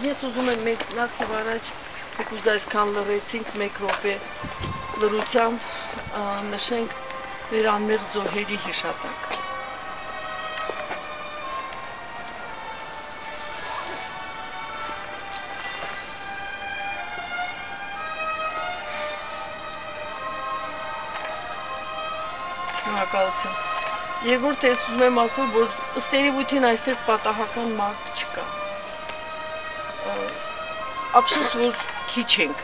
Ես ուզում եմ մենք նախ եւ առաջ եկուզ այսքան լրեցինք մեկ րոպե լրությամբ նշենք մեր անմեղ զոհերի հիշատակը։ Շնորհակալություն։ Երկրորդ ես ուզում եմ ասել, որ ըստ երևույթին այստեղ պատահական մարդ չկա։ Ափսոս, որ քիչ ենք։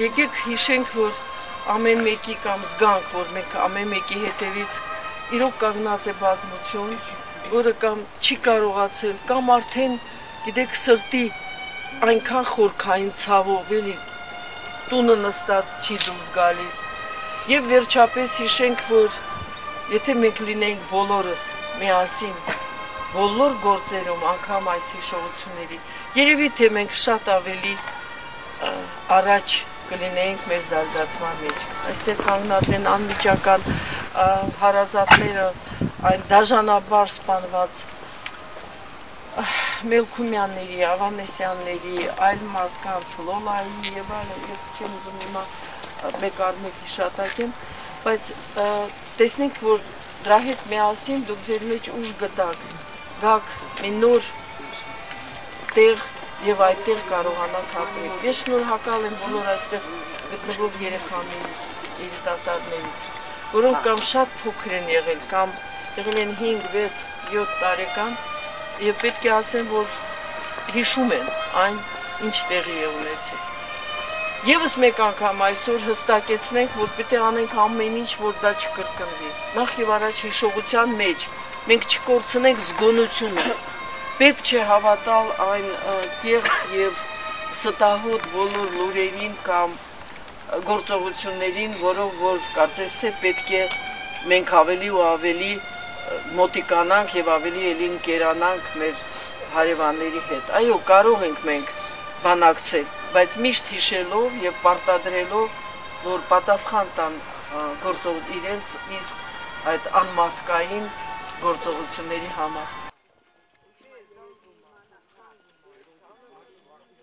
Եկեք հիշենք, որ ամեն մեկի կամ զգանք, որ մենք ամեն մեկի հետևից իրոք կանգնած է բազմություն, որը կամ չի կարողացել, կամ արդեն, գիտեք, սրտի այնքան խորքային ցավով, էլի տունը նստած չի դուրս գալիս։ Եվ վերջապես հիշենք, որ եթե մենք լինենք բոլորս միասին, բոլոր գործերում, անգամ այս հիշողությունների, երևի թե մենք շատ ավելի առաջ կլինեինք մեր զարգացման մեջ։ Այստեղ կանգնած են անմիջական հարազատները, այն դաժանաբար սպանված Մելքումյանների, Ավանեսյանների, այլ մարդկանց, Լոլայի եւ այլն, ես չեմ ուզում հիմա մեկ առ մեկ հիշատակեմ, բայց տեսնենք, որ դրա հետ միասին դուք ձեր մեջ ուժ գաք մի նոր տեղ եւ այդտեղ կարողանաք ապրել։ Ես շնորհակալ եմ բոլոր այստեղ գտնվող երեխաներից, երիտասարդներից, որոնք կամ շատ փոքր են եղել, կամ եղել են 5, 6, 7 տարեկան եւ պետք է ասեմ, որ հիշում են այն, ինչ տեղի է ունեցել։ Եվս մեկ անգամ այսօր հստակեցնենք, որ պետք է անենք ամեն ինչ, որ դա չկրկնվի։ Նախ եւ առաջ հիշողության մեջ մենք չկորցնենք զգոնությունը։ Պետք չէ հավատալ այն կեղծ եւ ստահոդ բոլոր լուրերին կամ գործողություններին, որով որ կարծես թե պետք է մենք ավելի ու ավելի մոտիկանանք եւ ավելի էլի ընկերանանք մեր հարևանների հետ։ Այո, կարող ենք մենք բանակցել, բայց միշտ հիշելով եւ պարտադրելով, որ պատասխան տան իրենց իսկ այդ անմարդկային գործողությունների համար։